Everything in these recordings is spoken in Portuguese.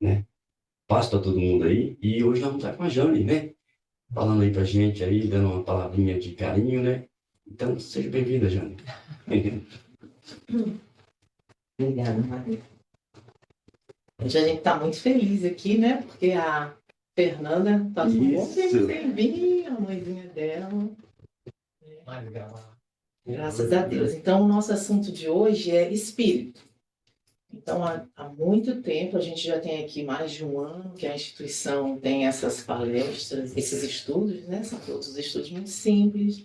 né? Paz para todo mundo aí. E hoje nós vamos estar com a Jane, né? Falando aí pra gente aí, dando uma palavrinha de carinho, né? Então, seja bem-vinda, Jane. Obrigada, Maria. Hoje a gente está muito feliz aqui, né? Porque a Fernanda passou um bom tempo Isso. sem vir, a mãezinha dela. Graças a Deus. Então, o nosso assunto de hoje é espírito. Então, há muito tempo, a gente já tem aqui mais de um ano que a instituição tem essas palestras, esses estudos, né? São todos estudos muito simples,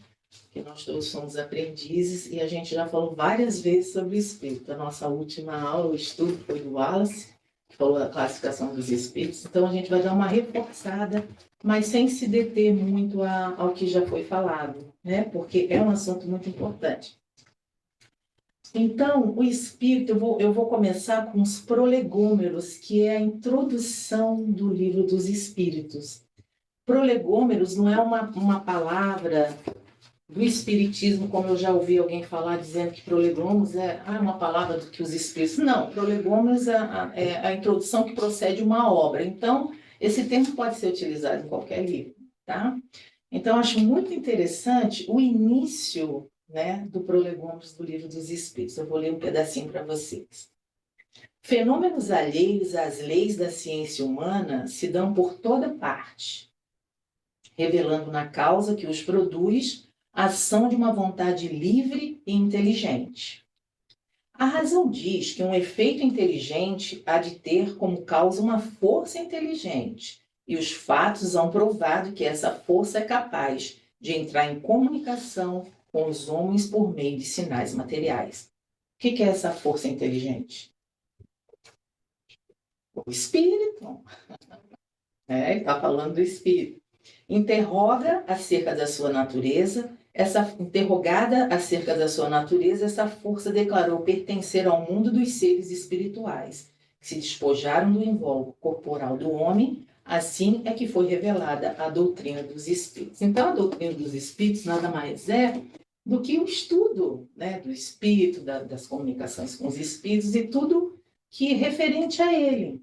que nós todos somos aprendizes e a gente já falou várias vezes sobre o espírito. A nossa última aula, o estudo foi do Wallace, que falou da classificação dos espíritos. Então, a gente vai dar uma reforçada, mas sem se deter muito ao que já foi falado, né? Porque é um assunto muito importante. Então, o espírito, eu vou começar com os prolegômeros, que é a introdução do livro dos espíritos. Prolegômeros não é uma palavra do espiritismo, como eu já ouvi alguém falar, dizendo que prolegômenos é uma palavra do que os espíritos... Não, prolegômenos é a introdução que procede uma obra. Então, esse termo pode ser utilizado em qualquer livro, tá? Então, acho muito interessante o início, né, do Prolegômenos do Livro dos Espíritos. Eu vou ler um pedacinho para vocês. Fenômenos alheios às leis da ciência humana se dão por toda parte, revelando na causa que os produz a ação de uma vontade livre e inteligente. A razão diz que um efeito inteligente há de ter como causa uma força inteligente, e os fatos hão provado que essa força é capaz de entrar em comunicação com os homens por meio de sinais materiais. O que é essa força inteligente? O espírito. Ele está falando do espírito. Interroga acerca da sua natureza. Interrogada acerca da sua natureza, essa força declarou pertencer ao mundo dos seres espirituais, que se despojaram do invólucro corporal do homem. Assim é que foi revelada a doutrina dos espíritos. Então, a doutrina dos espíritos nada mais é do que o estudo, né, do espírito, das comunicações com os espíritos e tudo que é referente a ele.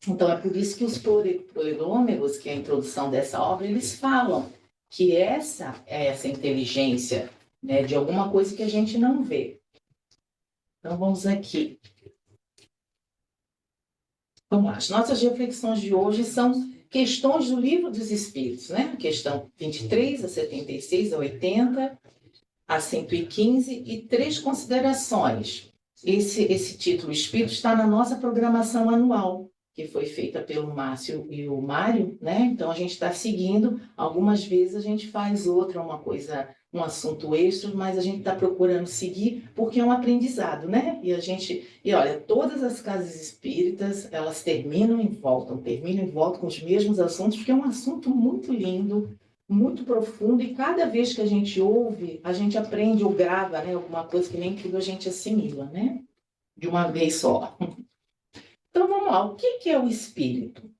Então, é por isso que os prolegômenos, que é a introdução dessa obra, eles falam que essa é essa inteligência, né, de alguma coisa que a gente não vê. Então, vamos aqui. Vamos lá. As nossas reflexões de hoje são questões do Livro dos Espíritos, né? Questão 23, a 76, a 80, a 115 e três considerações. Esse título Espírito está na nossa programação anual, que foi feita pelo Márcio e o Mário, né? Então a gente está seguindo, algumas vezes a gente faz outra, uma coisa, um assunto extra, mas a gente está procurando seguir porque é um aprendizado, né? E olha, todas as casas espíritas, elas terminam e voltam com os mesmos assuntos, porque é um assunto muito lindo, muito profundo, e cada vez que a gente ouve, a gente aprende ou grava, né, alguma coisa que nem tudo a gente assimila, né? De uma vez só. Então vamos lá, o que é o espírito?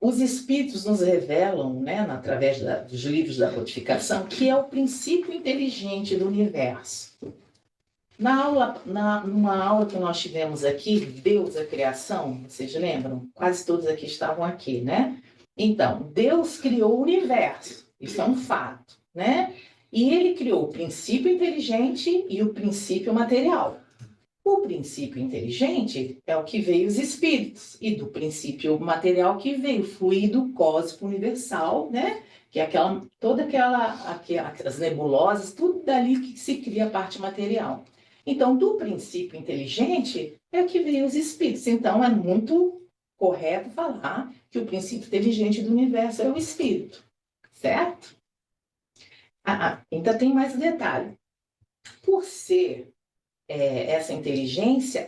Os espíritos nos revelam, né, através dos livros da codificação, que é o princípio inteligente do universo. Numa aula que nós tivemos aqui, Deus, a criação, vocês lembram? Quase todos aqui estavam aqui, né? Então, Deus criou o universo, isso é um fato, né? E ele criou o princípio inteligente e o princípio material. O princípio inteligente é o que veio os espíritos, e do princípio material que veio o fluido cósmico universal, né? Que é aquelas nebulosas, tudo dali que se cria a parte material. Então, do princípio inteligente é que veio os espíritos. Então, é muito correto falar que o princípio inteligente do universo é o espírito, certo? Ainda tem mais um detalhe. Por ser essa inteligência,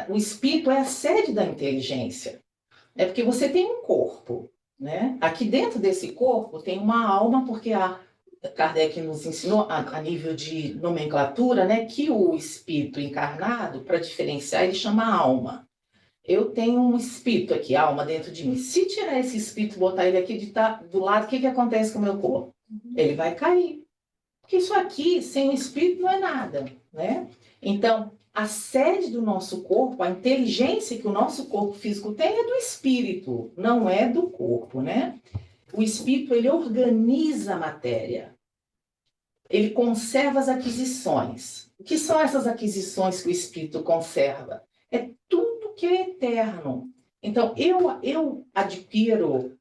o espírito é a sede da inteligência. É porque você tem um corpo, né? Aqui dentro desse corpo tem uma alma, porque Kardec nos ensinou, a nível de nomenclatura, né, que o espírito encarnado, para diferenciar, ele chama alma. Eu tenho um espírito aqui, alma dentro de mim. Se tirar esse espírito e botar ele aqui do lado, o que acontece com o meu corpo? Ele vai cair. Porque isso aqui, sem o espírito, não é nada, né? Então, a sede do nosso corpo, a inteligência que o nosso corpo físico tem é do espírito, não é do corpo, né? O espírito, ele organiza a matéria. Ele conserva as aquisições. O que são essas aquisições que o espírito conserva? É tudo que é eterno. Então, eu adquiro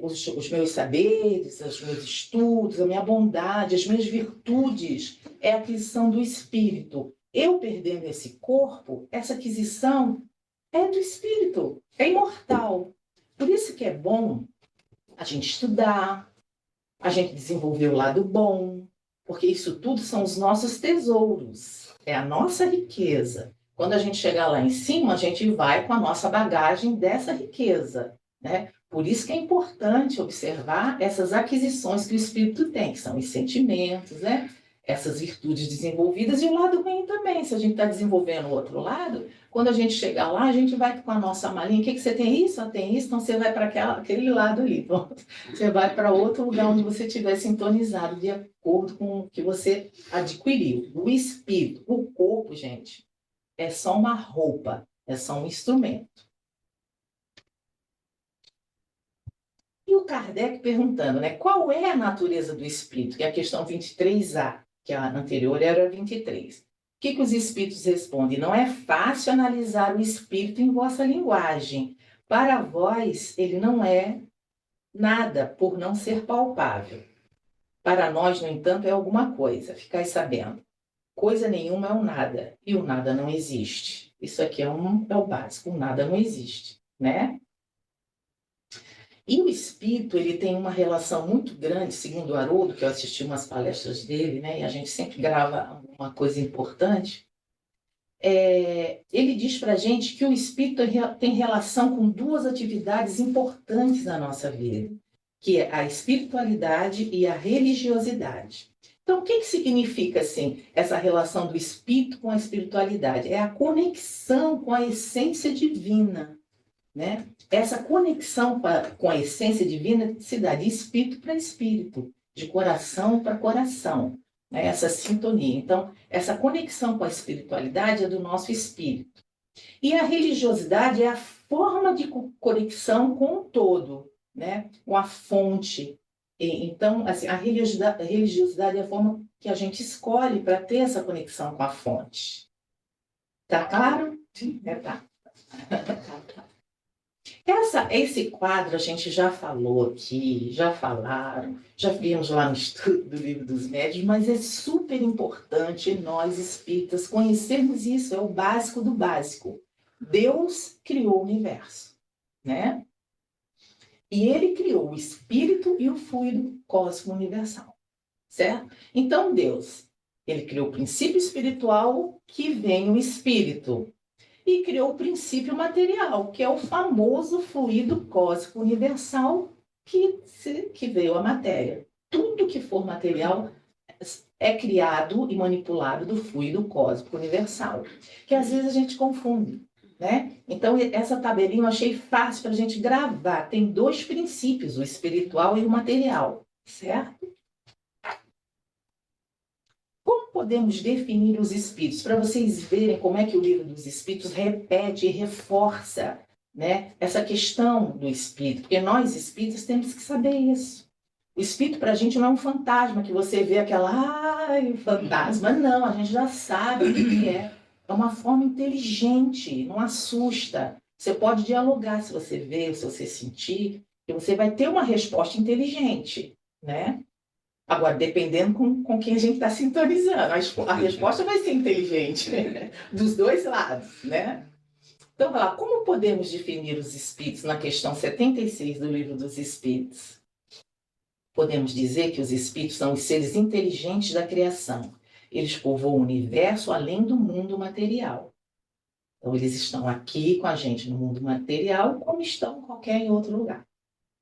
os meus saberes, os meus estudos, a minha bondade, as minhas virtudes. É a aquisição do espírito. Eu perdendo esse corpo, essa aquisição é do espírito, é imortal. Por isso que é bom a gente estudar, a gente desenvolver o lado bom, porque isso tudo são os nossos tesouros, é a nossa riqueza. Quando a gente chegar lá em cima, a gente vai com a nossa bagagem dessa riqueza, né? Por isso que é importante observar essas aquisições que o espírito tem, que são os sentimentos, né? Essas virtudes desenvolvidas e o lado ruim também. Se a gente está desenvolvendo o outro lado, quando a gente chegar lá, a gente vai com a nossa malinha. O que você tem isso? Tem isso? Então você vai para aquele lado ali. Pronto. Você vai para outro lugar onde você estiver sintonizado de acordo com o que você adquiriu. O espírito, o corpo, gente, é só uma roupa, é só um instrumento. E o Kardec perguntando, né, qual é a natureza do espírito? Que é a questão 23A, que a anterior era 23. O que os espíritos respondem? Não é fácil analisar o espírito em vossa linguagem. Para vós, ele não é nada, por não ser palpável. Para nós, no entanto, é alguma coisa, ficai sabendo. Coisa nenhuma é o nada, e o nada não existe. Isso aqui é o básico, o nada não existe, né? E o espírito, ele tem uma relação muito grande, segundo o Haroldo, que eu assisti umas palestras dele, né? E a gente sempre grava uma coisa importante. Ele diz para a gente que o espírito tem relação com duas atividades importantes na nossa vida, que é a espiritualidade e a religiosidade. Então, o que significa, assim, essa relação do espírito com a espiritualidade? É a conexão com a essência divina, né? Essa conexão com a essência divina se dá de espírito para espírito, de coração para coração, né? Essa sintonia. Então, essa conexão com a espiritualidade é do nosso espírito. E a religiosidade é a forma de conexão com o todo, né? Com a fonte. Então, assim, a religiosidade é a forma que a gente escolhe para ter essa conexão com a fonte. Tá claro? Sim. Tá. Esse quadro a gente já falou aqui, já falaram, já vimos lá no estudo do Livro dos Médiuns, mas é super importante nós espíritas conhecermos isso, é o básico do básico. Deus criou o universo, né? E ele criou o espírito e o fluido cósmico universal, certo? Então Deus, ele criou o princípio espiritual que vem o espírito. E criou o princípio material, que é o famoso fluido cósmico universal que veio a matéria. Tudo que for material é criado e manipulado do fluido cósmico universal, que às vezes a gente confunde, né? Então, essa tabelinha eu achei fácil para a gente gravar. Tem dois princípios, o espiritual e o material, certo? Podemos definir os espíritos, para vocês verem como é que o Livro dos Espíritos repete e reforça, né, essa questão do espírito, porque nós espíritos temos que saber isso. O espírito para a gente não é um fantasma, que você vê aquela, ai, fantasma. Não, a gente já sabe o que é. É uma forma inteligente, não assusta. Você pode dialogar se você ver, se você sentir, e você vai ter uma resposta inteligente, né? Agora, dependendo com quem a gente está sintonizando, a resposta vai ser inteligente, né? Dos dois lados, né? Então, vai lá, como podemos definir os espíritos na questão 76 do Livro dos Espíritos? Podemos dizer que os espíritos são os seres inteligentes da criação. Eles povoam o universo além do mundo material. Então, eles estão aqui com a gente no mundo material, como estão em qualquer outro lugar,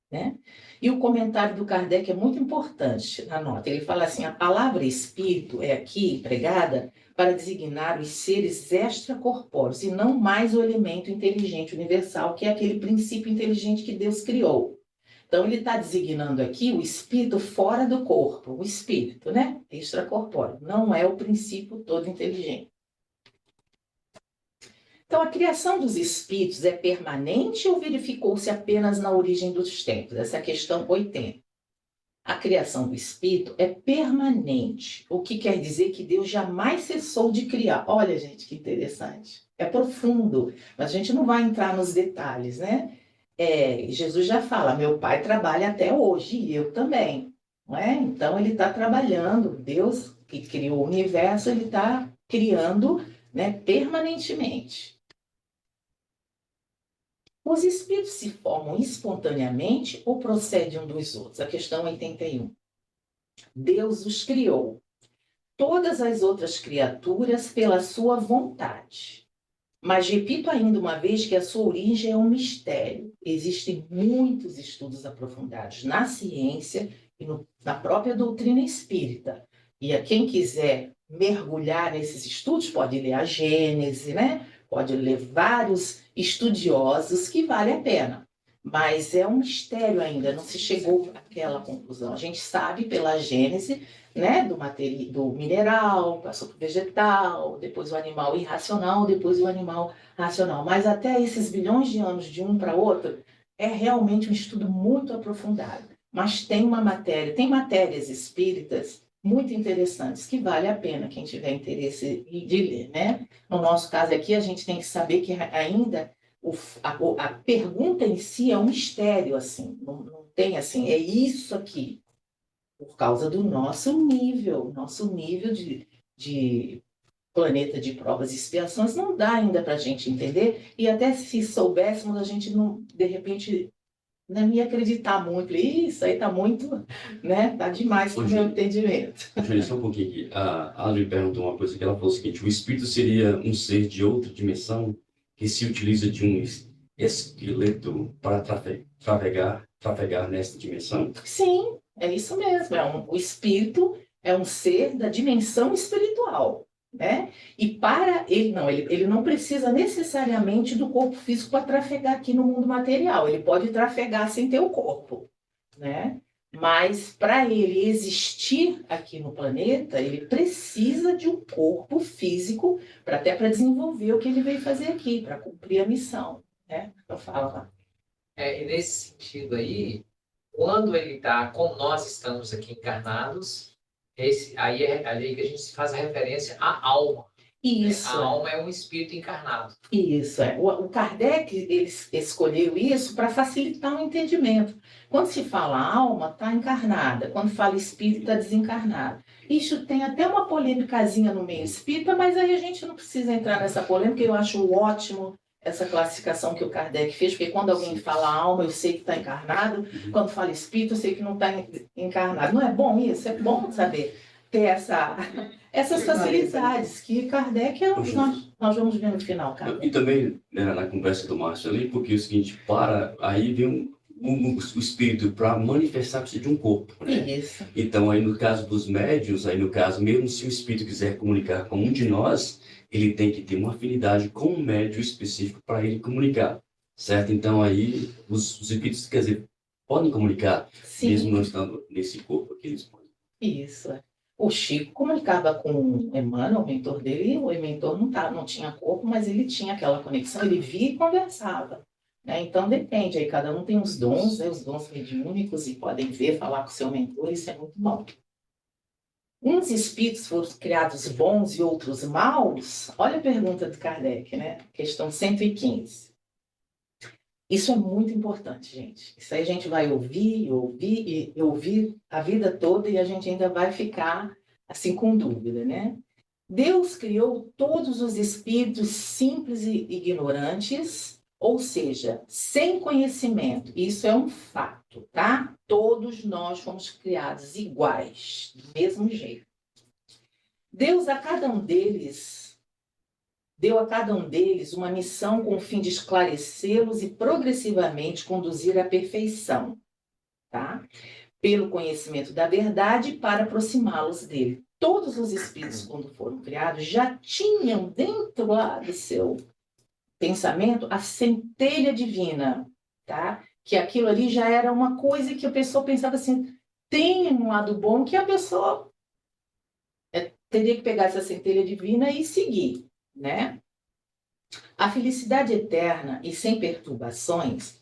né? E o comentário do Kardec é muito importante na nota. Ele fala assim, a palavra espírito é aqui empregada para designar os seres extracorpóreos e não mais o elemento inteligente universal, que é aquele princípio inteligente que Deus criou. Então, ele está designando aqui o espírito fora do corpo, o espírito, né? Extracorpóreo. Não é o princípio todo inteligente. Então, a criação dos espíritos é permanente ou verificou-se apenas na origem dos tempos? Essa é a questão 80. A criação do espírito é permanente, o que quer dizer que Deus jamais cessou de criar. Olha, gente, que interessante. É profundo, mas a gente não vai entrar nos detalhes, né? Jesus já fala, meu pai trabalha até hoje e eu também, não é? Então ele está trabalhando, Deus que criou o universo, ele está criando, né, permanentemente. Os espíritos se formam espontaneamente ou procedem um dos outros? A questão 81. Deus os criou, todas as outras criaturas pela sua vontade. Mas repito ainda uma vez que a sua origem é um mistério. Existem muitos estudos aprofundados na ciência e na própria doutrina espírita. E a quem quiser mergulhar nesses estudos pode ler a Gênese, né? Pode ler vários estudiosos que vale a pena. Mas é um mistério ainda, não se chegou àquela conclusão. A gente sabe pela Gênese, né, do mineral, passou para o vegetal, depois o animal irracional, depois o animal racional. Mas até esses bilhões de anos de um para outro, é realmente um estudo muito aprofundado. Mas tem tem matérias espíritas muito interessantes, que vale a pena quem tiver interesse de ler, né? No nosso caso aqui, a gente tem que saber que ainda a pergunta em si é um mistério, assim, não tem assim, é isso aqui, por causa do nosso nível de planeta de provas e expiações, não dá ainda para a gente entender, e até se soubéssemos, a gente não, de repente, não ia acreditar muito. Isso aí está muito, né? Está demais para o meu entendimento. Júlia, só um pouquinho aqui. A Adri perguntou uma coisa que ela falou o seguinte: o espírito seria um ser de outra dimensão que se utiliza de um esqueleto para trafegar nesta dimensão? Sim, é isso mesmo. O espírito é um ser da dimensão espiritual, né? E para ele ele não precisa necessariamente do corpo físico para trafegar aqui no mundo material. Ele pode trafegar sem ter o corpo, né? Mas para ele existir aqui no planeta, ele precisa de um corpo físico até para desenvolver o que ele veio fazer aqui, para cumprir a missão, né? Então fala lá. E nesse sentido aí, quando ele está, como nós estamos aqui encarnados, aí é aí que a gente faz a referência à alma. Isso. A alma é um espírito encarnado. Isso, é. O Kardec ele escolheu isso para facilitar o entendimento. Quando se fala alma, está encarnada. Quando fala espírito, está desencarnado. Isso tem até uma polêmicazinha no meio espírita, mas aí a gente não precisa entrar nessa polêmica. Eu acho ótimo essa classificação que o Kardec fez, porque quando alguém fala alma, eu sei que está encarnado. Quando fala espírito, eu sei que não está encarnado. Não é bom isso? É bom saber ter essas facilidades que Kardec, nós vamos ver no final, Kardec. E também, né, na conversa do Márcio ali, porque é o seguinte, aí vem o espírito para manifestar precisa de um corpo, né? Isso. Então, aí no caso dos médiuns, aí no caso, mesmo se o espírito quiser comunicar com um de nós, ele tem que ter uma afinidade com um médium específico para ele comunicar, certo? Então, aí os espíritos, quer dizer, podem comunicar, Sim. mesmo não estando nesse corpo que eles podem. Isso. O Chico comunicava com o Emmanuel, o mentor dele, e o mentor não tinha corpo, mas ele tinha aquela conexão, ele via e conversava, né? Então depende, aí cada um tem os dons, né? Os dons mediúnicos, e podem ver, falar com o seu mentor, isso é muito bom. Uns espíritos foram criados bons e outros maus? Olha a pergunta de Kardec, né? Questão 115. Isso é muito importante, gente. Isso aí a gente vai ouvir a vida toda e a gente ainda vai ficar assim com dúvida, né? Deus criou todos os espíritos simples e ignorantes, ou seja, sem conhecimento. Isso é um fato, tá? Todos nós fomos criados iguais, do mesmo jeito. Deus deu a cada um deles uma missão com o fim de esclarecê-los e progressivamente conduzir à perfeição, tá? Pelo conhecimento da verdade para aproximá-los dele. Todos os espíritos, quando foram criados, já tinham dentro lá do seu pensamento a centelha divina, tá? Que aquilo ali já era uma coisa que a pessoa pensava assim, tem um lado bom que a pessoa teria que pegar essa centelha divina e seguir, né? A felicidade eterna e sem perturbações,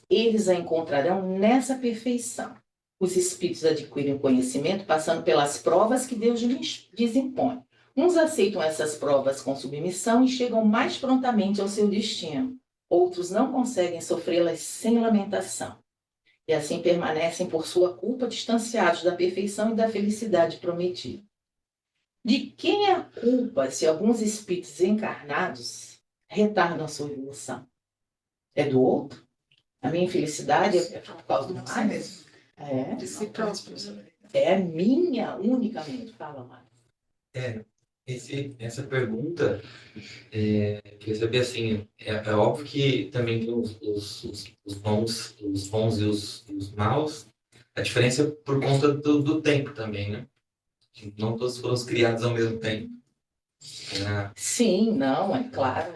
eles a encontrarão nessa perfeição. Os espíritos adquirem o conhecimento passando pelas provas que Deus lhes impõe. Uns aceitam essas provas com submissão e chegam mais prontamente ao seu destino. Outros não conseguem sofrê-las sem lamentação. E assim permanecem por sua culpa distanciados da perfeição e da felicidade prometida. De quem é a culpa se alguns espíritos encarnados retardam sua evolução? É do outro? A minha infelicidade é por causa do mais? É. De si próprio. É minha unicamente. Fala, Mário. Essa pergunta, queria saber assim, é óbvio que também tem os bons e os maus, a diferença é por conta do tempo também, né? Não todos foram criados ao mesmo tempo. Sim, não, é claro.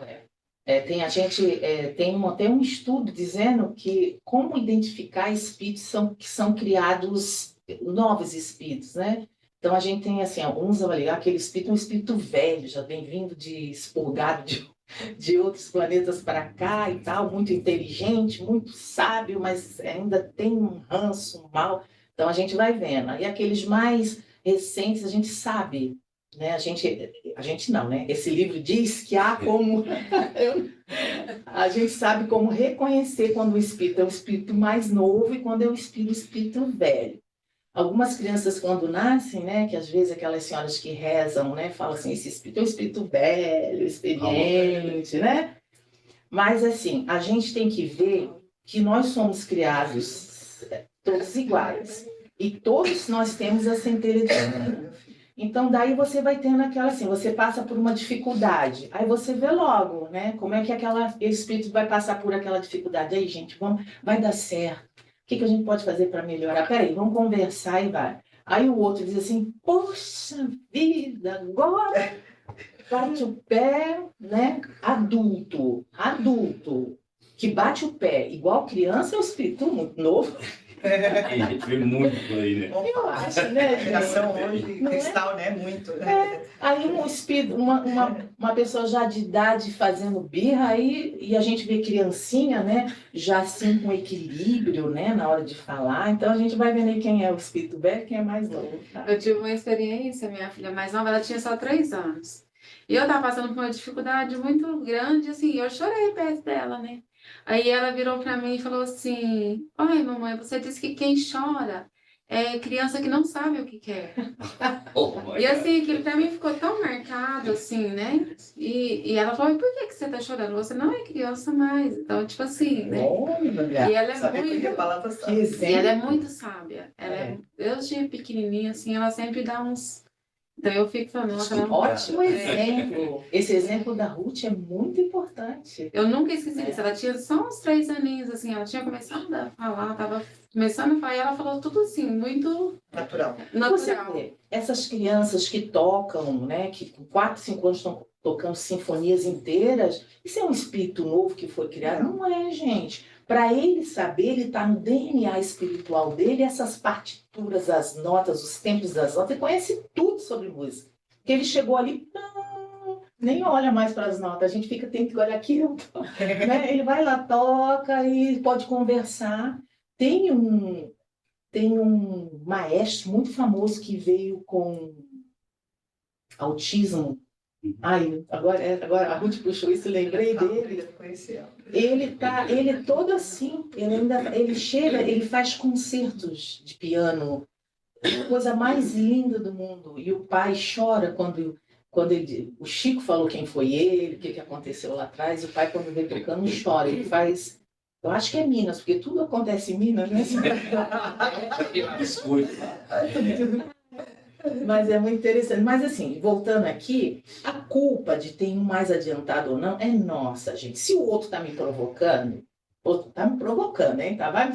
Tem um estudo dizendo que como identificar espíritos que são criados, novos espíritos, né? Então a gente tem assim, alguns avaliar aquele espírito, um espírito velho, já vem vindo expurgado de outros planetas para cá e tal, muito inteligente, muito sábio, mas ainda tem um ranço, um mal. Então a gente vai vendo. E aqueles mais recentes a gente sabe, né? A gente não, né? Esse livro diz que há como a gente sabe como reconhecer quando o espírito é um espírito mais novo e quando é um espírito velho. Algumas crianças, quando nascem, né, que às vezes aquelas senhoras que rezam, né, falam assim, esse espírito é um espírito velho, experiente, né? Mas, assim, a gente tem que ver que nós somos criados todos iguais. E todos nós temos a centelha divina. Então, daí você vai tendo aquela, assim, você passa por uma dificuldade. Aí você vê logo, né, como é que aquele espírito vai passar por aquela dificuldade. Aí, gente, vai dar certo. O que a gente pode fazer para melhorar? Peraí, vamos conversar e vai. Aí o outro diz assim, poxa vida, agora bate o pé, né? Adulto, que bate o pé igual criança é um espírito muito novo. A gente vê muito por aí, né? Eu acho, né, A geração gente? hoje, Não é? cristal, né? Muito, né? Aí um espírito, uma pessoa já de idade fazendo birra, aí, e a gente vê criancinha, né? Já assim com equilíbrio, né? Na hora de falar. Então a gente vai vendo aí quem é o espírito velho e quem é mais novo. Tá? Eu tive uma experiência, minha filha mais nova, ela tinha só 3 anos. E eu estava passando por uma dificuldade muito grande, assim, eu chorei perto dela, né? Aí ela virou para mim e falou assim, oi, mamãe, você disse que quem chora é criança que não sabe o que quer. E assim, aquilo para mim ficou tão marcado, assim, né? E ela falou, e por que você tá chorando? Você não é criança mais. Então, tipo assim, né? E ela é Sabe muito... que a palavra Que sabe. E exemplo. ela é muito sábia. Desde pequenininha, assim, ela sempre dá uns... Então eu fico falando, nossa, ela... Ótimo exemplo. Esse exemplo da Ruth é muito importante. Eu nunca esqueci disso. Ela tinha só uns 3 aninhos, assim, ela tinha começado a falar, tava começando a falar, e ela falou tudo assim, muito Natural. Você natural. vê, essas crianças que tocam, né, que com 4, 5 anos estão tocando sinfonias inteiras, isso é um espírito novo que foi criado? Não é, gente. Para ele saber, ele está no DNA espiritual dele, essas partituras, as notas, os tempos das notas, ele conhece tudo sobre música. Porque ele chegou ali, nem olha mais para as notas, a gente tem que olhar aqui, né? Ele vai lá, toca e pode conversar. Tem um maestro muito famoso que veio com autismo. Ai, agora a Ruth puxou isso, lembrei dele. Ele todo assim, ele chega, ele faz concertos de piano, a coisa mais linda do mundo. E o pai chora quando o Chico falou quem foi ele, o que aconteceu lá atrás, e o pai quando vem tocando chora, ele faz. Eu acho que é Minas, porque tudo acontece em Minas, né? Biscoito. Mas é muito interessante. Mas assim, voltando aqui, a culpa de ter um mais adiantado ou não é nossa, gente. Se o outro está me provocando, hein? Tá? Vai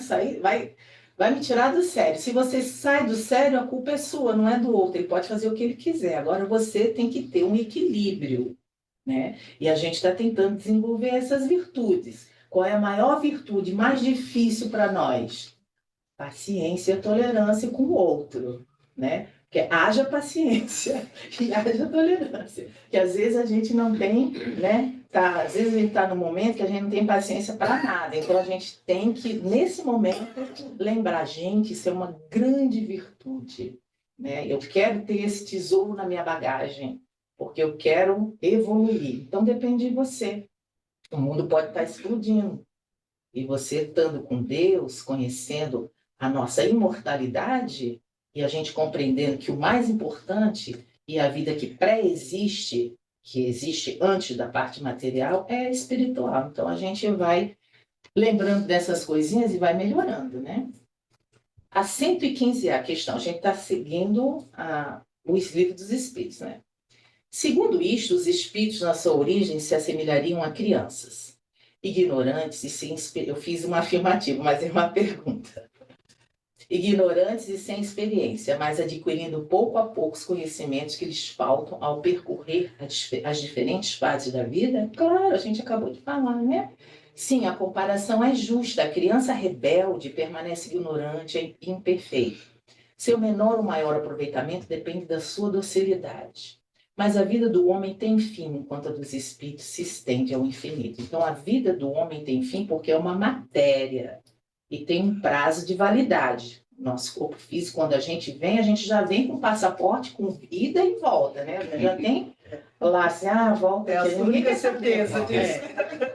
me tirar do sério. Se você sai do sério, a culpa é sua, não é do outro. Ele pode fazer o que ele quiser. Agora você tem que ter um equilíbrio, né? E a gente está tentando desenvolver essas virtudes. Qual é a maior virtude mais difícil para nós? Paciência e tolerância com o outro, né? Que haja paciência e haja tolerância. Que às vezes a gente não tem, né? Às vezes a gente está num momento que a gente não tem paciência para nada. Então a gente tem que, nesse momento, lembrar, gente, isso é uma grande virtude. Né? Eu quero ter esse tesouro na minha bagagem, porque eu quero evoluir. Então depende de você. O mundo pode estar explodindo. E você estando com Deus, conhecendo a nossa imortalidade, e a gente compreendendo que o mais importante e a vida que pré-existe, que existe antes da parte material, é espiritual. Então a gente vai lembrando dessas coisinhas e vai melhorando, né? A 115 é a questão. A gente está seguindo os livros dos espíritos, né? Segundo isto, os espíritos na sua origem se assemelhariam a crianças, ignorantes e sem experiência. Eu fiz uma afirmativa, mas é uma pergunta. Ignorantes e sem experiência, mas adquirindo pouco a pouco os conhecimentos que lhes faltam ao percorrer as diferentes fases da vida? Claro, a gente acabou de falar, né? Sim, a comparação é justa. A criança rebelde permanece ignorante e imperfeita. Seu menor ou maior aproveitamento depende da sua docilidade. Mas a vida do homem tem fim, enquanto a dos espíritos se estende ao infinito. Então, a vida do homem tem fim porque é uma matéria e tem um prazo de validade. Nosso corpo físico, quando a gente já vem com passaporte, com ida e volta, né? Já tem lá assim, volta. É a aqui, única certeza disso.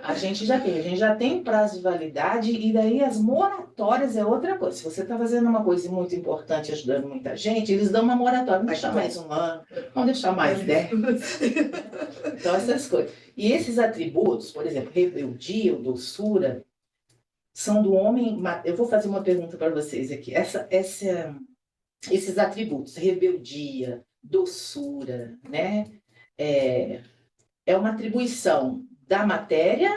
A gente já tem prazo de validade, e daí as moratórias é outra coisa. Se você está fazendo uma coisa muito importante, ajudando muita gente, eles dão uma moratória. Vamos deixar mais um ano, vamos deixar mais 10. Então, essas coisas. E esses atributos, por exemplo, rebeldia ou doçura, são do homem. Eu vou fazer uma pergunta para vocês aqui. Esses atributos, rebeldia, doçura, né? É uma atribuição da matéria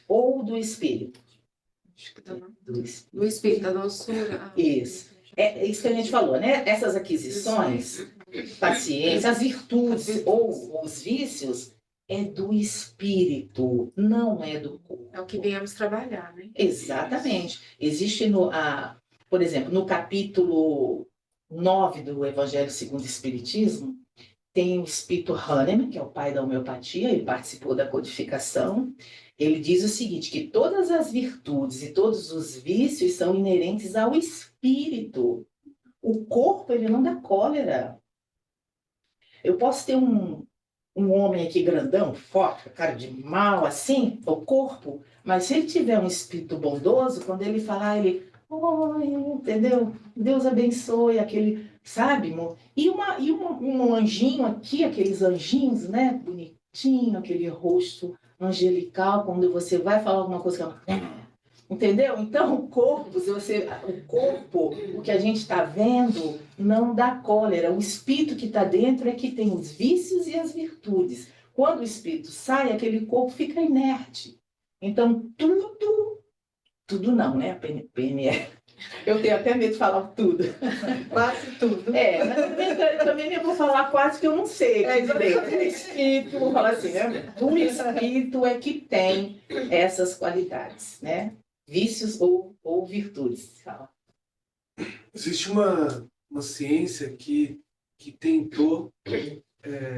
ou do espírito? Acho que tá bom. Do Espírito, da doçura. Isso. É isso que a gente falou, né? Essas aquisições, paciência, as virtudes ou os vícios, é do espírito, não é do corpo. É o que viemos trabalhar, né? Exatamente. Existe por exemplo, no capítulo 9 do Evangelho segundo o Espiritismo, tem o espírito Hahnemann, que é o pai da homeopatia, ele participou da codificação. Ele diz o seguinte, que todas as virtudes e todos os vícios são inerentes ao espírito. O corpo, ele não dá cólera. Eu posso ter um homem aqui grandão, forte, cara de mal, assim, o corpo, mas se ele tiver um espírito bondoso, quando ele falar, ele... Oi, entendeu? Deus abençoe aquele, sabe? E um anjinho aqui, aqueles anjinhos, né? Bonitinho, aquele rosto angelical, quando você vai falar alguma coisa, entendeu? Então, o corpo, o que a gente está vendo, não dá cólera. O espírito que está dentro é que tem os vícios e as virtudes. Quando o espírito sai, aquele corpo fica inerte. Então, tudo não, né? PNL. Eu tenho até medo de falar tudo. Quase tudo. Mas também eu vou falar quase que eu não sei. Espírito, vou falar assim, né? O espírito é que tem essas qualidades, né? Vícios ou virtudes. Fala. Existe uma ciência que tentou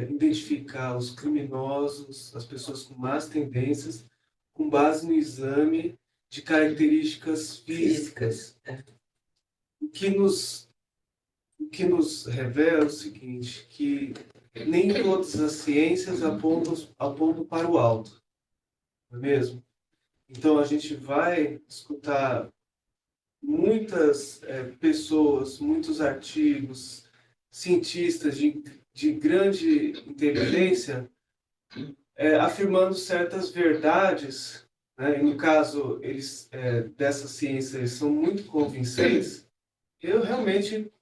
identificar os criminosos, as pessoas com más tendências, com base no exame de características físicas. O que nos revela o seguinte, que nem todas as ciências apontam para o alto, não é mesmo? Então a gente vai escutar muitas pessoas, muitos artigos, cientistas de grande inteligência afirmando certas verdades, né? E no caso dessa ciência, eles são muito convincentes. Eu realmente,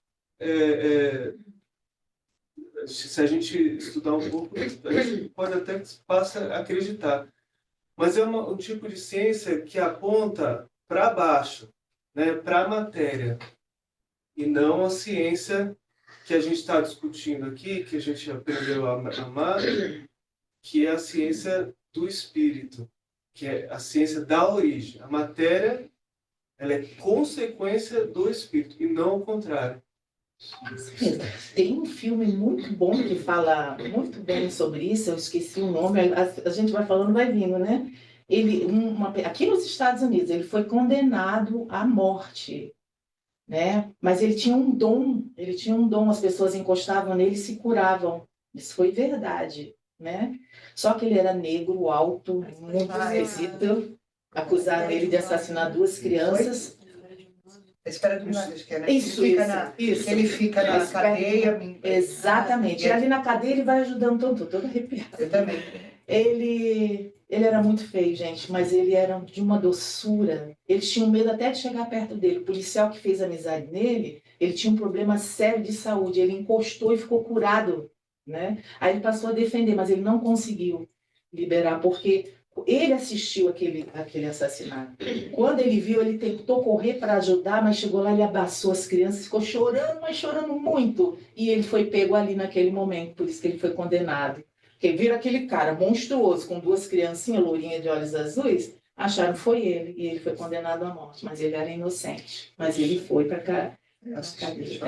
se a gente estudar um pouco, a gente pode até passar a acreditar. Mas é um tipo de ciência que aponta para baixo, né, para a matéria, e não a ciência que a gente está discutindo aqui, que a gente aprendeu a amar, que é a ciência do espírito, que é a ciência da origem. A matéria, ela é consequência do espírito, e não o contrário. Tem um filme muito bom que fala muito bem sobre isso, eu esqueci o nome, a gente vai falando, vai vindo, né? Aqui nos Estados Unidos, ele foi condenado à morte, né? Mas ele tinha um dom, as pessoas encostavam nele e se curavam. Isso foi verdade, né? Só que ele era negro, alto, muito esquisito. Acusaram ele de assassinar 2 crianças. A espera do milagre, acho que é, né? Isso, isso. Ele fica na cadeia. Exatamente. E ali na cadeia ele vai ajudando, todo arrepiado. Eu também. Ele era muito feio, gente, mas ele era de uma doçura. Eles tinham medo até de chegar perto dele. O policial que fez amizade nele, ele tinha um problema sério de saúde. Ele encostou e ficou curado, né? Aí ele passou a defender, mas ele não conseguiu liberar, porque ele assistiu aquele assassinato. Quando ele viu, ele tentou correr para ajudar, mas chegou lá, ele abraçou as crianças, ficou chorando, mas chorando muito. E ele foi pego ali naquele momento, por isso que ele foi condenado. Porque viram aquele cara monstruoso, com 2 criancinhas, lourinhas de olhos azuis, acharam que foi ele, e ele foi condenado à morte. Mas ele era inocente. Mas ele foi para cá.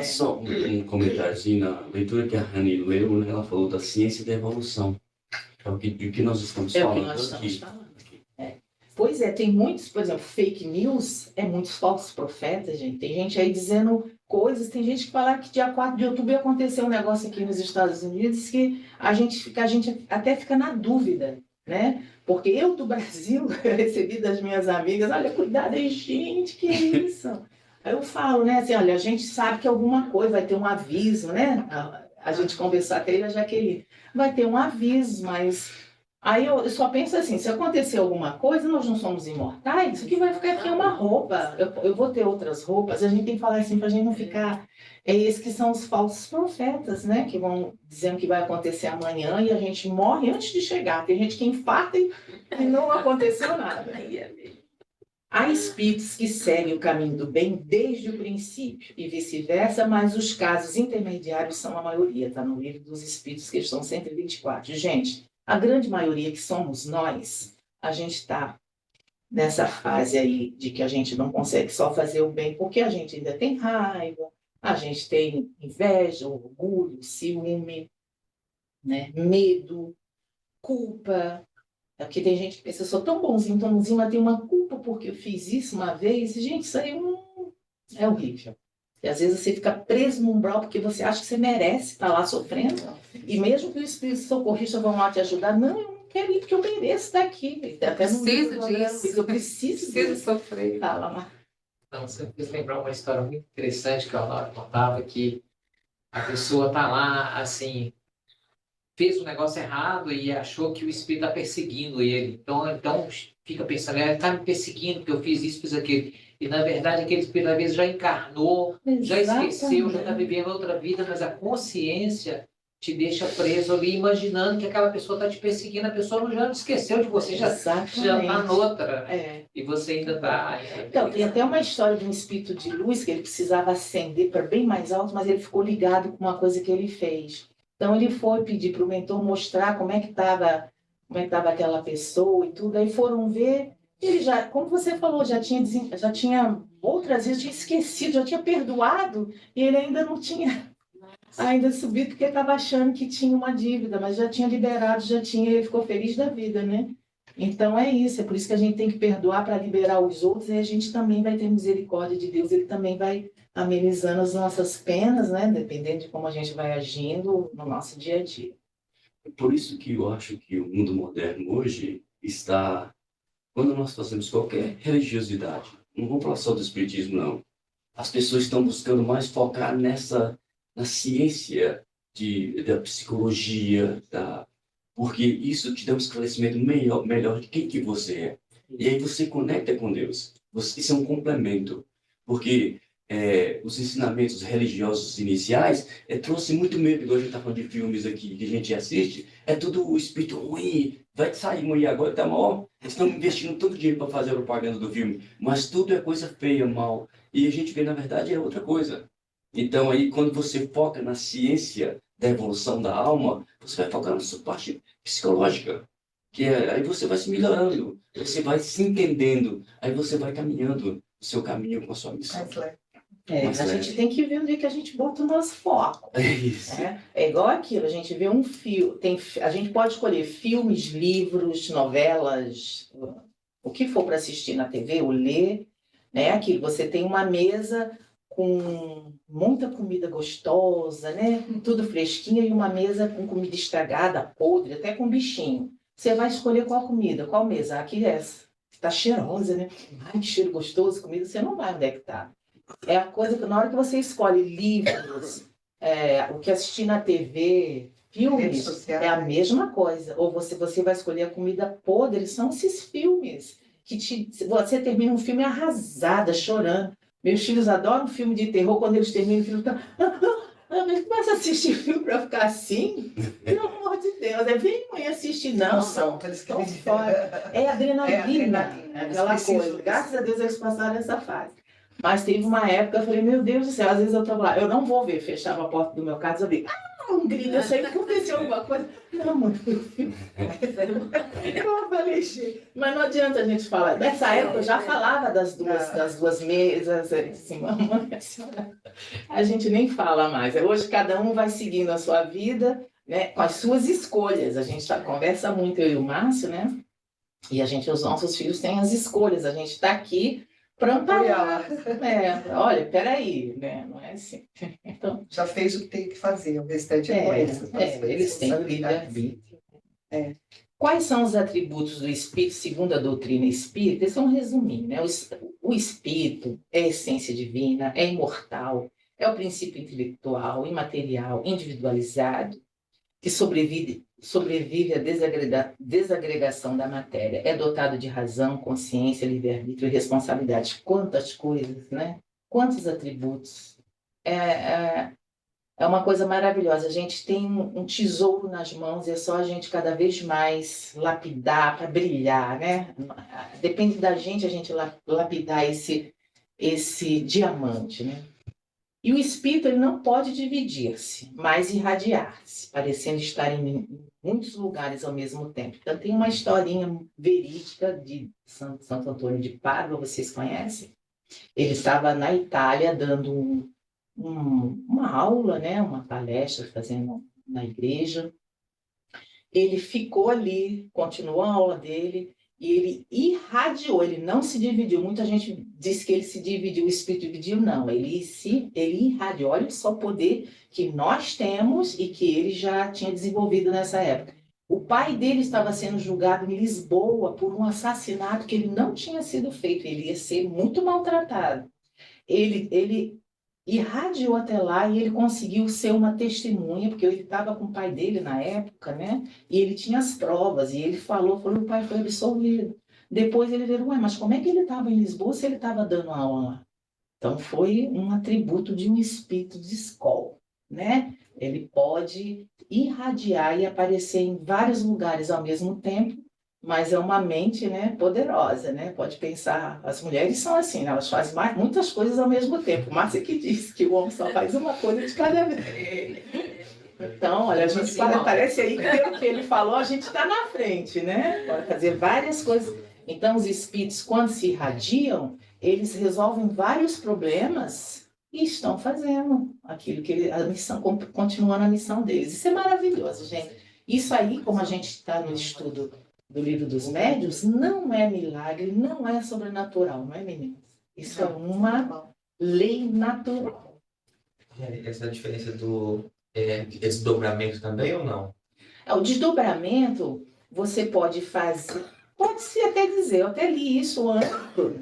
Só um comentáriozinho, na leitura que a Rani leu, né, ela falou da ciência da evolução. É o que nós estamos É o que falando nós estamos aqui. falando. Pois é, tem muitos, por exemplo, fake news, muitos falsos profetas, gente. Tem gente aí dizendo coisas, tem gente que fala que dia 4 de outubro ia acontecer um negócio aqui nos Estados Unidos que a gente até fica na dúvida, né? Porque eu do Brasil, eu recebi das minhas amigas, olha, cuidado aí, gente, que isso? Aí eu falo, né, assim, olha, a gente sabe que alguma coisa, vai ter um aviso, né? A gente conversou até a Jaqueline, vai ter um aviso, mas... Aí eu só penso assim, se acontecer alguma coisa, nós não somos imortais, o que vai ficar aqui é uma roupa. Eu vou ter outras roupas, a gente tem que falar assim para a gente não ficar... esses que são os falsos profetas, né? Que vão dizendo que vai acontecer amanhã e a gente morre antes de chegar. Tem gente que infarta e não aconteceu nada. Há espíritos que seguem o caminho do bem desde o princípio e vice-versa, mas os casos intermediários são a maioria, está no livro dos Espíritos, questão 124. Gente, a grande maioria que somos nós, a gente está nessa fase aí de que a gente não consegue só fazer o bem, porque a gente ainda tem raiva, a gente tem inveja, orgulho, ciúme, né? Medo, culpa. É porque tem gente que pensa, eu sou tão bonzinho, mas tem uma culpa porque eu fiz isso uma vez. Gente, isso aí é horrível. E às vezes você fica preso num umbral porque você acha que você merece estar lá sofrendo. E mesmo que o espírito socorrista vão lá te ajudar, não, eu não quero ir porque eu mereço estar aqui. Até no Preciso livro, disso. eu preciso disso. sofrer. Fala, Mar. Então, você fez lembrar uma história muito interessante que a Laura contava, que a pessoa está lá, assim, fez um negócio errado e achou que o espírito está perseguindo ele. Então fica pensando, ele está me perseguindo porque eu fiz isso, fiz aquilo. E, na verdade, aquele espírito, às vezes, já encarnou, já esqueceu, já está vivendo outra vida, mas a consciência te deixa preso ali, imaginando que aquela pessoa está te perseguindo. A pessoa já não esqueceu de você, já está noutra. E você ainda está... Então, tem até uma história de um espírito de luz que ele precisava ascender para bem mais alto, mas ele ficou ligado com uma coisa que ele fez. Então, ele foi pedir para o mentor mostrar como é que estava aquela pessoa e tudo. Aí foram ver, ele já, como você falou, já tinha outras vezes, tinha esquecido, já tinha perdoado, e ele ainda não tinha ainda subido, porque estava achando que tinha uma dívida, mas já tinha liberado, ele ficou feliz da vida, né? Então, é isso, é por isso que a gente tem que perdoar para liberar os outros, e a gente também vai ter misericórdia de Deus, ele também vai amenizando as nossas penas, né? Dependendo de como a gente vai agindo no nosso dia a dia. Por isso que eu acho que o mundo moderno hoje está... Quando nós fazemos qualquer religiosidade, não vamos falar só do espiritismo, não. As pessoas estão buscando mais focar na ciência da psicologia, porque isso te dá um esclarecimento melhor de quem que você é. E aí você conecta com Deus. Isso é um complemento. Porque os ensinamentos religiosos iniciais trouxe muito medo, igual a gente está falando de filmes aqui, que a gente assiste, é tudo o espírito ruim, vai sair ruim agora, tá mal. Eles estão investindo tanto dinheiro para fazer a propaganda do filme, mas tudo é coisa feia, mal. E a gente vê, na verdade, é outra coisa. Então, aí, quando você foca na ciência da evolução da alma, você vai focar na sua parte psicológica. Aí você vai se melhorando, você vai se entendendo, aí você vai caminhando o seu caminho com a sua missão. mais A leve. gente tem que ver onde é que a gente bota o nosso foco. É isso. É igual aquilo, a gente vê um filme, a gente pode escolher filmes, livros, novelas, o que for para assistir na TV ou ler, né? Aquilo, você tem uma mesa com muita comida gostosa, né? Tudo fresquinho, e uma mesa com comida estragada, podre, até com bichinho. Você vai escolher qual comida, qual mesa? Aqui é essa. Está cheirosa, né? Ai, que cheiro gostoso, comida, você não vai onde é que está. É a coisa que na hora que você escolhe livros, o que assistir na TV, Redes filmes, sociais. é a mesma coisa. Ou você vai escolher a comida podre, são esses filmes que você termina um filme arrasada, chorando. Meus filhos adoram filme de terror, quando eles terminam o filme, estão... Mas começa a assistir filme para ficar assim? Pelo amor de Deus, vem mãe assistir. Não, Eles estão querem- fora. É adrenalina, adrenalina, é eles aquela precisam coisa. disso. Graças a Deus eles passaram essa fase. Mas teve uma época, eu falei, meu Deus do céu, às vezes eu estava lá, eu não vou ver, fechava a porta do meu quarto, eu vi, um grito, eu sei que aconteceu alguma coisa. Não, mãe, foi o filme. Eu falei, gente, mas não adianta a gente falar. Nessa época eu já falava das duas mesas, eu disse, mamãe, a senhora... A gente nem fala mais. Hoje cada um vai seguindo a sua vida, né, com as suas escolhas. A gente conversa muito, eu e o Márcio, né? E os nossos filhos têm as escolhas. A gente está aqui para amparar. Olha, peraí, né? Não é assim. Então, Já fez o que tem que fazer, o restante é com eles. eles têm o livre-arbítrio. Quais são os atributos do espírito segundo a doutrina espírita? Eles vão resumir, né? O espírito é a essência divina, é imortal, é o princípio intelectual, imaterial, individualizado, que sobrevive à desagregação da matéria. É dotado de razão, consciência, livre-arbítrio e responsabilidade. Quantas coisas, né? Quantos atributos. É uma coisa maravilhosa. A gente tem um tesouro nas mãos e é só a gente cada vez mais lapidar para brilhar, né? Depende da gente a gente lapidar esse diamante, né? E o espírito ele não pode dividir-se, mas irradiar-se, parecendo estar em muitos lugares ao mesmo tempo. Então tem uma historinha verídica de Santo Antônio de Pádua, vocês conhecem? Ele estava na Itália dando uma aula, né, uma palestra fazendo na igreja. Ele ficou ali, continuou a aula dele e ele irradiou, ele não se dividiu. Muita gente diz que ele se dividiu, o espírito dividiu, não. Ele irradiou. Olha só o poder que nós temos e que ele já tinha desenvolvido nessa época. O pai dele estava sendo julgado em Lisboa por um assassinato que ele não tinha sido feito. Ele ia ser muito maltratado. Ele irradiou até lá e ele conseguiu ser uma testemunha, porque ele estava com o pai dele na época, né? E ele tinha as provas, e ele falou, o pai foi absolvido. Depois ele viu, mas como é que ele estava em Lisboa se ele estava dando aula lá? Então foi um atributo de um espírito de escola, né? Ele pode irradiar e aparecer em vários lugares ao mesmo tempo, mas é uma mente, né, poderosa, né? Pode pensar, as mulheres são assim, né? Elas fazem muitas coisas ao mesmo tempo. Márcia que disse que o homem só faz uma coisa de cada vez. Então, olha, a gente parece aí que pelo que ele falou, a gente está na frente, né? Pode fazer várias coisas. Então, os espíritos, quando se irradiam, eles resolvem vários problemas e estão fazendo aquilo que a missão, continuando a missão deles. Isso é maravilhoso, gente. Isso aí, como a gente está no estudo do Livro dos Médiuns, não é milagre, não é sobrenatural, não é, meninas? Isso é uma lei natural. Essa é a diferença do desdobramento também ou não? O desdobramento, você pode fazer, pode-se até dizer, eu até li isso antes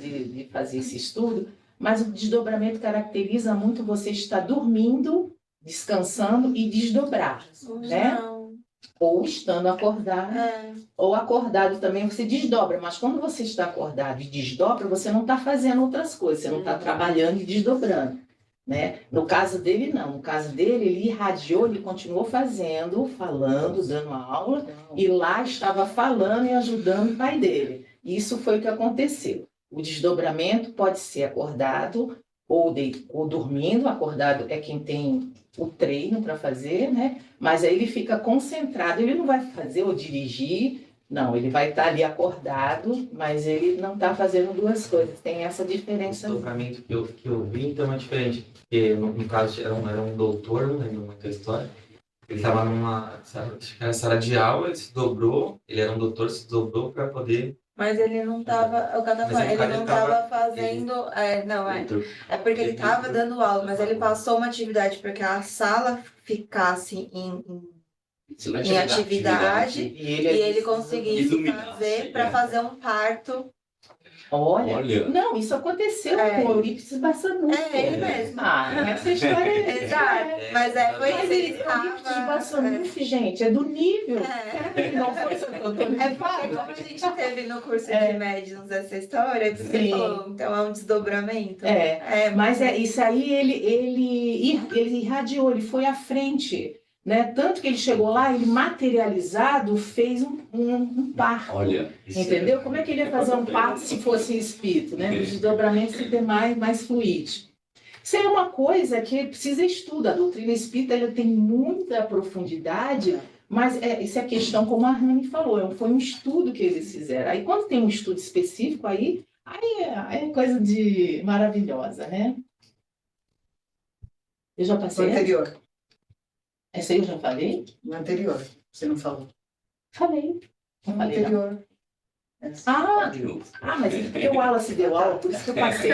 de fazer esse estudo, mas o desdobramento caracteriza muito você estar dormindo, descansando e desdobrar, né? Não. Ou estando acordado, ou acordado também você desdobra, mas quando você está acordado e desdobra, você não está fazendo outras coisas, você não está trabalhando e desdobrando, né? No caso dele, não. No caso dele, ele irradiou, ele continuou fazendo, falando, dando aula, e lá estava falando e ajudando o pai dele. Isso foi o que aconteceu. O desdobramento pode ser acordado ou dormindo, acordado é quem tem o treino para fazer, né? Mas aí ele fica concentrado, ele não vai fazer ou dirigir, Não, ele vai estar ali acordado, mas ele não está fazendo duas coisas. Tem essa O diferença. desdobramento que eu vi, então, é diferente. Porque, no caso, era um doutor, não lembro muito a história. Ele estava acho que era sala de aula, ele se dobrou, ele era um doutor, se dobrou para poder... Mas ele não tava, o que eu tava Mas falando, o ele cara, não ele tava- tava fazendo, não, Entrou. é porque ele tava dando aula, mas ele passou uma atividade para que a sala ficasse em atividade E e ele conseguisse Iluminar, fazer para fazer um parto. Olha, Olha. não, isso aconteceu É. com o Eurípides Bassanufo. É, ele mesmo. Ah, essa história é... Exato, mas foi Mas isso, ele ele, Eurípides estava... Bassanufo, gente, é do nível. É. Não foi Santo Antônio É de porque Pádua. como a gente teve no curso de médiuns essa história, que você Sim. falou, então é um desdobramento. Mas isso aí ele irradiou, ele foi à frente, né? Tanto que ele chegou lá, ele materializado fez um parto. Olha, isso Entendeu? Como é que ele ia fazer um parto se fosse espírito, né? Os desdobramentos se ter mais fluidos. Isso é uma coisa que precisa estudo. A doutrina espírita ela tem muita profundidade, mas isso é questão, como a Rani falou, foi um estudo que eles fizeram. Aí quando tem um estudo específico, aí é coisa de maravilhosa, né? Eu já No passei? anterior. Essa aí eu já falei? No anterior. Você não falou. Falei. Não No falei, não. anterior. de novo. Mas porque o Wallace deu aula, por isso que eu passei.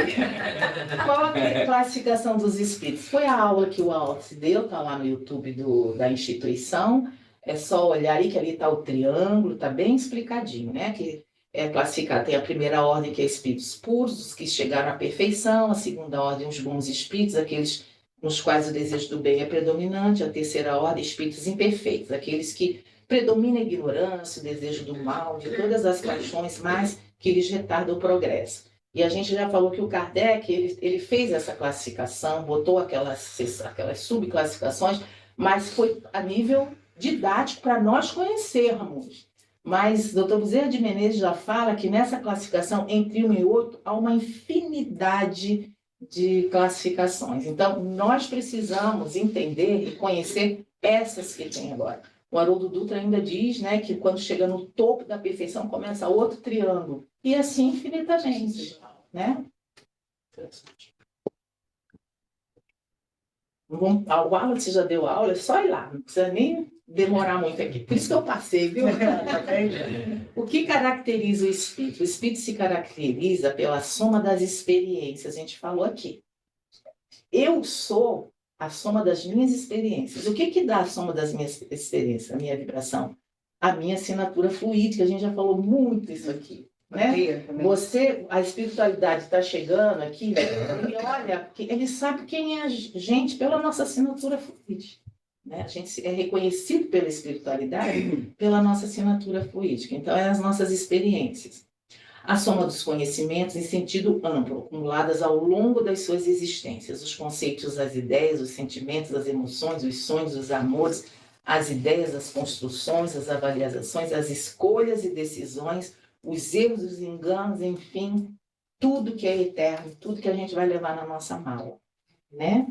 Qual a classificação dos espíritos? Foi a aula que o Wallace deu, está lá no YouTube da instituição. É só olhar aí que ali está o triângulo, está bem explicadinho, né? Que é classificar, tem a primeira ordem que é espíritos puros, os que chegaram à perfeição, a segunda ordem, os bons espíritos, aqueles nos quais o desejo do bem é predominante, a terceira ordem, espíritos imperfeitos, aqueles que predomina a ignorância, o desejo do mal, de todas as paixões, mas que lhes retarda o progresso. E a gente já falou que o Kardec, ele fez essa classificação, botou aquelas subclassificações, mas foi a nível didático para nós conhecermos. Mas o Dr. Bezerra de Menezes já fala que nessa classificação, entre 1 e 8, há uma infinidade de classificações. Então, nós precisamos entender e conhecer essas que tem agora. O Haroldo Dutra ainda diz, né, que quando chega no topo da perfeição começa outro triângulo. E assim infinitamente. Né? O Wallace já deu aula, é só ir lá, não precisa nem demorar muito aqui. Por isso que eu passei, viu? O que caracteriza o espírito? O espírito se caracteriza pela soma das experiências, a gente falou aqui. Eu sou a soma das minhas experiências. O que dá a soma das minhas experiências, a minha vibração? A minha assinatura fluídica, a gente já falou muito isso aqui. Né? A espiritualidade está chegando aqui, ele olha, ele sabe quem é a gente pela nossa assinatura fluídica. Né? A gente é reconhecido pela espiritualidade pela nossa assinatura fluídica. Então, é as nossas experiências. A soma dos conhecimentos em sentido amplo, acumuladas ao longo das suas existências, os conceitos, as ideias, os sentimentos, as emoções, os sonhos, os amores, as ideias, as construções, as avaliações, as escolhas e decisões, os erros, os enganos, enfim, tudo que é eterno, tudo que a gente vai levar na nossa mala, né?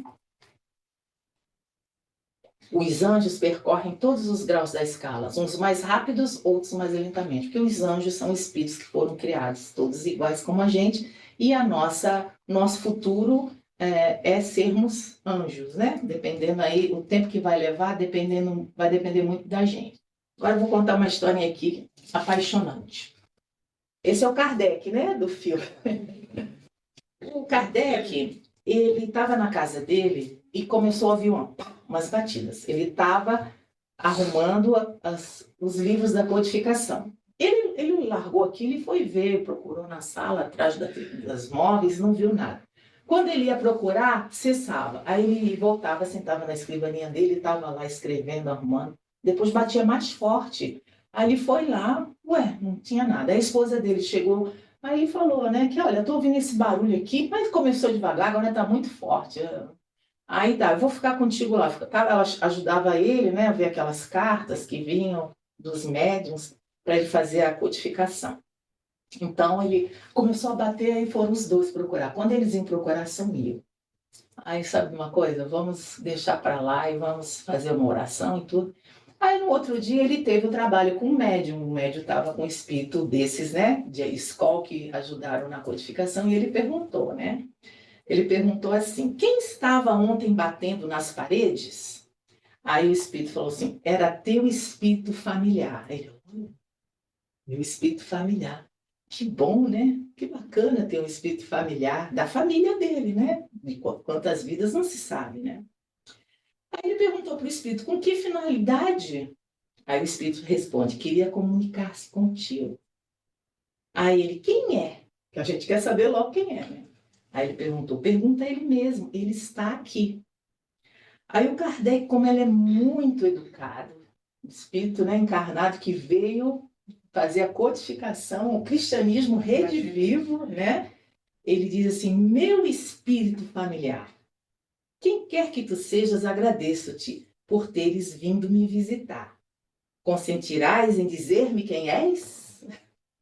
Os anjos percorrem todos os graus da escala, uns mais rápidos, outros mais lentamente, porque os anjos são espíritos que foram criados, todos iguais como a gente, e nosso futuro é sermos anjos, né? Dependendo aí, o tempo que vai levar, vai depender muito da gente. Agora eu vou contar uma historinha aqui apaixonante. Esse é o Kardec, né, do filme. O Kardec, ele estava na casa dele e começou a ouvir umas batidas. Ele estava arrumando os livros da codificação. Ele largou aquilo e foi ver, procurou na sala, atrás das móveis, não viu nada. Quando ele ia procurar, cessava. Aí ele voltava, sentava na escrivaninha dele, estava lá escrevendo, arrumando. Depois batia mais forte. Aí ele foi lá, não tinha nada. A esposa dele chegou, aí ele falou, né, que olha, estou ouvindo esse barulho aqui, mas começou devagar, agora está muito forte. Aí tá, eu vou ficar contigo lá. Ela ajudava ele, né, a ver aquelas cartas que vinham dos médiuns para ele fazer a codificação. Então ele começou a bater e foram os dois procurar. Quando eles iam procurar, sumiu. Aí sabe uma coisa? Vamos deixar para lá e vamos fazer uma oração e tudo. Aí no outro dia ele teve um trabalho com um médium. O médium estava com um espírito desses, né? De escola que ajudaram na codificação, e ele perguntou, né? Ele perguntou assim: quem estava ontem batendo nas paredes? Aí o espírito falou assim: era teu espírito familiar. Aí ele, olha, meu espírito familiar. Que bom, né? Que bacana ter um espírito familiar da família dele, né? De quantas vidas não se sabe, né? Aí ele perguntou para o espírito: com que finalidade? Aí o espírito responde: queria comunicar-se contigo. Aí ele: quem é? Que a gente quer saber logo quem é, né? Aí ele perguntou: pergunta a ele mesmo, ele está aqui. Aí o Kardec, como ele é muito educado, espírito, né, encarnado que veio fazer a codificação, o cristianismo redivivo, né? Ele diz assim: meu espírito familiar, quem quer que tu sejas, agradeço-te por teres vindo me visitar. Consentirás em dizer-me quem és?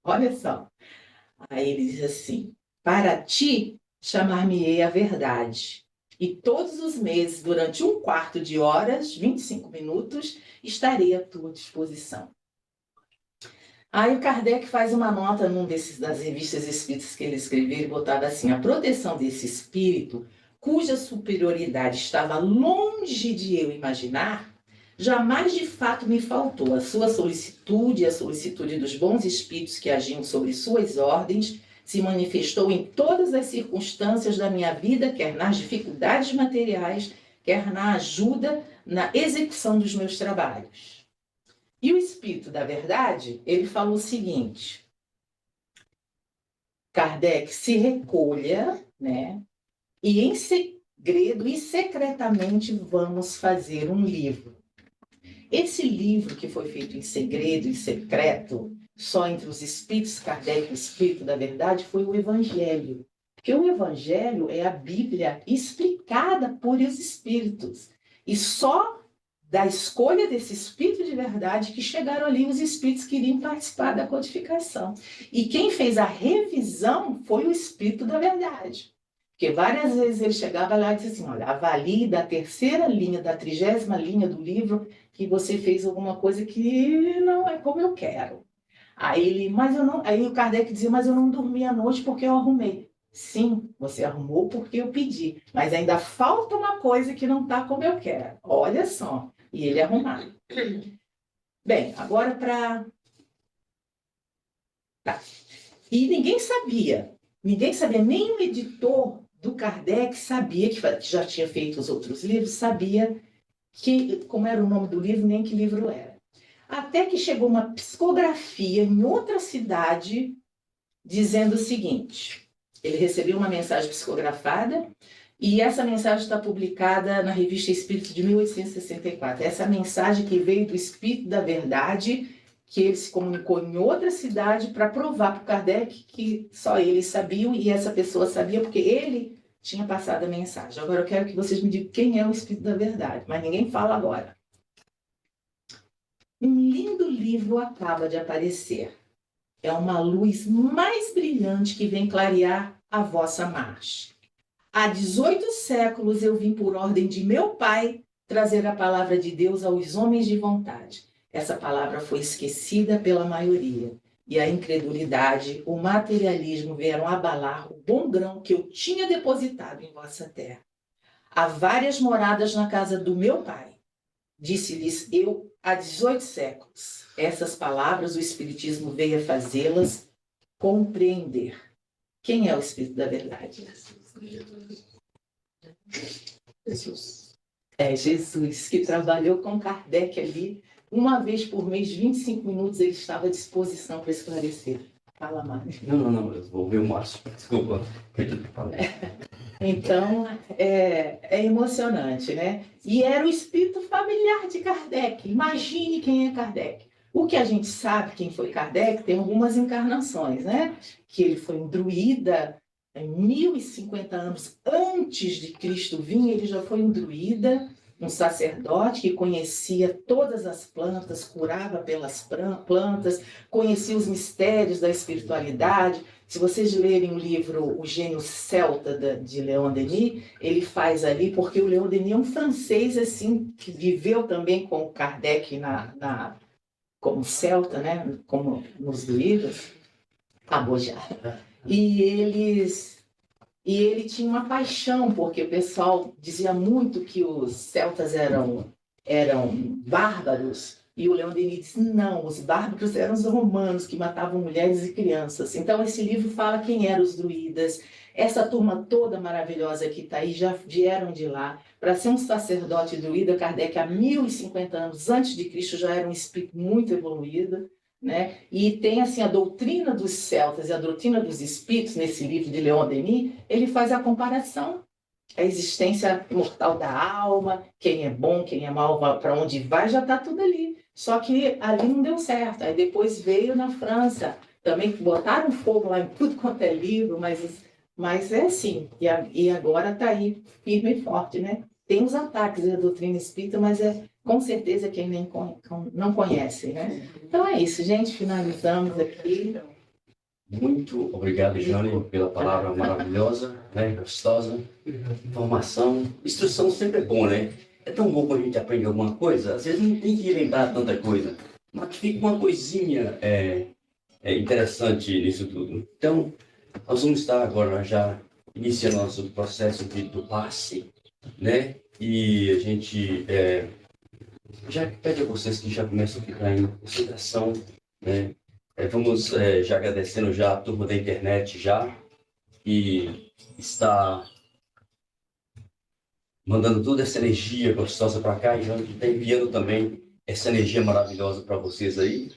Olha só. Aí ele diz assim: para ti chamar-me-ei a verdade. E todos os meses, durante 1/4 de horas, 25 minutos, estarei à tua disposição. Aí o Kardec faz uma nota num desses das revistas espíritas que ele escreveu e botava assim: a proteção desse espírito, cuja superioridade estava longe de eu imaginar, jamais de fato me faltou. A sua solicitude, a solicitude dos bons espíritos que agiam sobre suas ordens, se manifestou em todas as circunstâncias da minha vida, quer nas dificuldades materiais, quer na ajuda, na execução dos meus trabalhos. E o Espírito da Verdade, ele falou o seguinte: Kardec, se recolha, né? E em segredo e secretamente vamos fazer um livro. Esse livro que foi feito em segredo e secreto, só entre os espíritos, Kardec, o Espírito da Verdade, foi o Evangelho. Porque o Evangelho é a Bíblia explicada por os espíritos. E só da escolha desse Espírito de Verdade que chegaram ali os espíritos que iriam participar da codificação. E quem fez a revisão foi o Espírito da Verdade. Porque várias vezes ele chegava lá e disse assim: olha, avalie da 3ª linha, da 30ª linha do livro, que você fez alguma coisa que não é como eu quero. Aí o Kardec dizia: mas eu não dormi à noite porque eu arrumei. Sim, você arrumou porque eu pedi, mas ainda falta uma coisa que não está como eu quero. Olha só, e ele arrumar. Bem, agora para... Tá. E ninguém sabia, nem o editor do Kardec sabia, que já tinha feito os outros livros, sabia como era o nome do livro, nem que livro era. Até que chegou uma psicografia em outra cidade dizendo o seguinte: ele recebeu uma mensagem psicografada e essa mensagem está publicada na Revista Espírito de 1864. Essa mensagem que veio do Espírito da Verdade, que ele se comunicou em outra cidade para provar para o Kardec que só eles sabiam e essa pessoa sabia porque ele tinha passado a mensagem. Agora eu quero que vocês me digam quem é o Espírito da Verdade, mas ninguém fala agora. Um lindo livro acaba de aparecer. É uma luz mais brilhante que vem clarear a vossa marcha. Há 18 séculos eu vim por ordem de meu pai trazer a palavra de Deus aos homens de vontade. Essa palavra foi esquecida pela maioria. E a incredulidade, o materialismo vieram abalar o bom grão que eu tinha depositado em vossa terra. Há várias moradas na casa do meu pai. Disse-lhes eu há 18 séculos. Essas palavras o Espiritismo veio a fazê-las compreender. Quem é o Espírito da Verdade? Jesus. É Jesus, que trabalhou com Kardec ali. Uma vez por mês, 25 minutos, ele estava à disposição para esclarecer. Fala, Mário. Não, eu vou ver o Márcio. Desculpa. Então, é emocionante, né? E era o espírito familiar de Kardec. Imagine quem é Kardec. O que a gente sabe, quem foi Kardec, tem algumas encarnações, né? Que ele foi um druida, em 1050 anos antes de Cristo vir, ele já foi um druida, um sacerdote que conhecia todas as plantas, curava pelas plantas, conhecia os mistérios da espiritualidade, Se vocês lerem o livro O Gênio Celta, de Leon Denis, ele faz ali, porque o Leon Denis é um francês, assim, que viveu também com o Kardec como celta, né? Como nos druidas. Acabou já. E ele tinha uma paixão, porque o pessoal dizia muito que os celtas eram bárbaros, e o Leon Denis disse, não, os bárbaros eram os romanos, que matavam mulheres e crianças. Então, esse livro fala quem eram os druidas. Essa turma toda maravilhosa que está aí já vieram de lá. Para ser um sacerdote druida, Kardec, há 1050 anos antes de Cristo, já era um espírito muito evoluído, né? E tem assim a doutrina dos celtas e a doutrina dos espíritos, nesse livro de Leon Denis, ele faz a comparação, a existência imortal da alma, quem é bom, quem é mal, para onde vai, já está tudo ali. Só que ali não deu certo. Aí depois veio na França, também botaram fogo lá em tudo quanto é livro, mas é assim, e agora está aí firme e forte, né? Tem os ataques da doutrina espírita, mas com certeza quem não conhece, né? Então é isso, gente, finalizamos aqui. Muito obrigado, Jane, pela palavra maravilhosa, né? Gostosa. Informação. Instrução sempre é bom, né? É tão bom quando a gente aprende alguma coisa. Às vezes não tem que lembrar tanta coisa, mas fica uma coisinha interessante nisso tudo. Então, nós vamos estar agora já iniciando nosso processo do passe, né? E a gente já pede a vocês que já começam a ficar em consideração, né? Vamos já agradecendo já a turma da internet já, que está mandando toda essa energia gostosa para cá e já está enviando também essa energia maravilhosa para vocês aí.